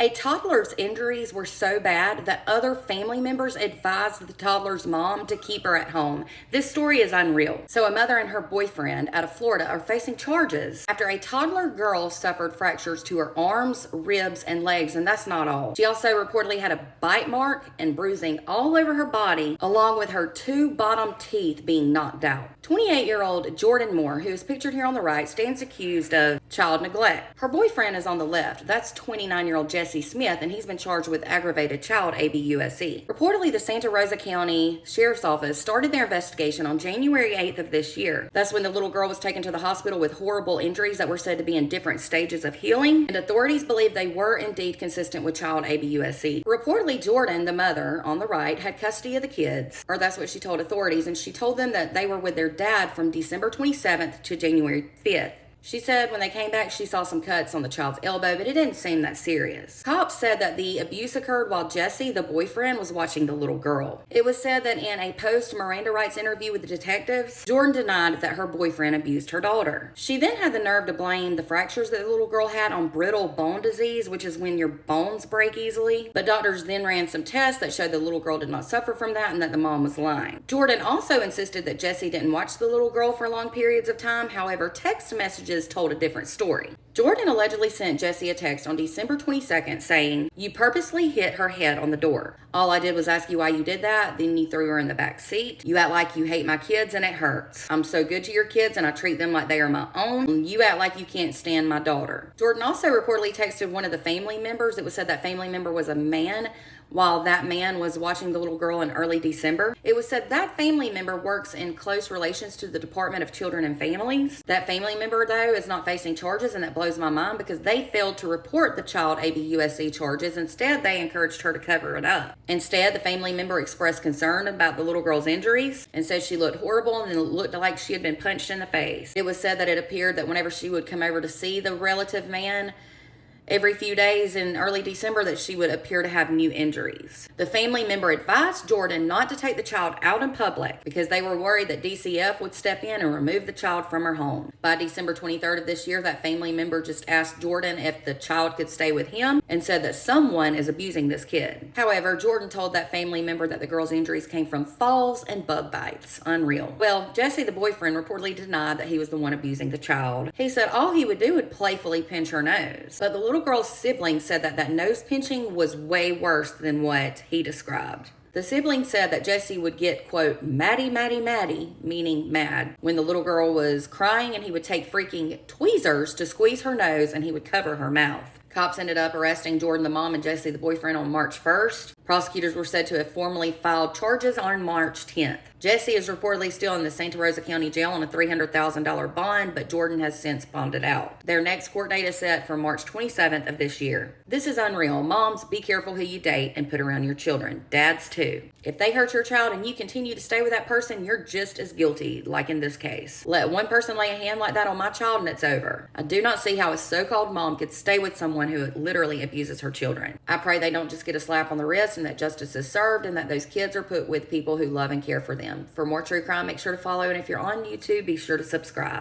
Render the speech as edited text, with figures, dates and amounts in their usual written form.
A toddler's injuries were so bad that other family members advised the toddler's mom to keep her at home. This story is unreal. So a mother and her boyfriend out of Florida are facing charges after a toddler girl suffered fractures to her arms, ribs, and legs, and that's not all. She also reportedly had a bite mark and bruising all over her body, along with her 2 bottom teeth being knocked out. 28-year-old Jordan Moore, who is pictured here on the right, stands accused of child neglect. Her boyfriend is on the left. That's 29-year-old Jesse Smith, and he's been charged with aggravated child abuse. Reportedly, the Santa Rosa County Sheriff's Office started their investigation on January 8th of this year. That's when the little girl was taken to the hospital with horrible injuries that were said to be in different stages of healing, and authorities believe they were indeed consistent with child abuse. Reportedly, Jordan, the mother on the right, had custody of the kids, or that's what she told authorities, and she told them that they were with their dad from December 27th to January 5th. She said when they came back, she saw some cuts on the child's elbow, but it didn't seem that serious. Cops said that the abuse occurred while Jesse, the boyfriend, was watching the little girl. It was said that in a post-Miranda rights interview with the detectives, Jordan denied that her boyfriend abused her daughter. She then had the nerve to blame the fractures that the little girl had on brittle bone disease, which is when your bones break easily. But doctors then ran some tests that showed the little girl did not suffer from that and that the mom was lying. Jordan also insisted that Jesse didn't watch the little girl for long periods of time. However, text messages told a different story. Jordan allegedly sent Jesse a text on December 22nd saying, "You purposely hit her head on the door. All I did was ask you why you did that, then you threw her in the back seat. You act like you hate my kids and it hurts. I'm so good to your kids and I treat them like they are my own. You act like you can't stand my daughter." Jordan also reportedly texted one of the family members. It was said that family member was a man while that man was watching the little girl in early December. It was said that family member works in close relations to the Department of Children and Families. That family member, though, is not facing charges, and that blows my mind because they failed to report the child abuse charges. Instead, they encouraged her to cover it up. Instead, the family member expressed concern about the little girl's injuries and said she looked horrible and it looked like she had been punched in the face. It was said that it appeared that whenever she would come over to see the relative man, every few days in early December, that she would appear to have new injuries. The family member advised Jordan not to take the child out in public because they were worried that DCF would step in and remove the child from her home. By December 23rd of this year, that family member just asked Jordan if the child could stay with him and said that someone is abusing this kid. However, Jordan told that family member that the girl's injuries came from falls and bug bites. Unreal. Well, Jesse, the boyfriend, reportedly denied that he was the one abusing the child. He said all he would do would playfully pinch her nose. But the little girl's sibling said that nose pinching was way worse than what he described. The sibling said that Jesse would get, quote, Maddie, meaning mad, when the little girl was crying, and he would take freaking tweezers to squeeze her nose and he would cover her mouth. Cops ended up arresting Jordan, the mom, and Jesse, the boyfriend, on March 1st. Prosecutors were said to have formally filed charges on March 10th. Jesse is reportedly still in the Santa Rosa County Jail on a $300,000 bond, but Jordan has since bonded out. Their next court date is set for March 27th of this year. This is unreal. Moms, be careful who you date and put around your children. Dads, too. If they hurt your child and you continue to stay with that person, you're just as guilty, like in this case. Let one person lay a hand like that on my child and it's over. I do not see how a so-called mom could stay with someone who literally abuses her children. I pray they don't just get a slap on the wrist and that justice is served and that those kids are put with people who love and care for them. For more true crime, make sure to follow, and if you're on YouTube, be sure to subscribe.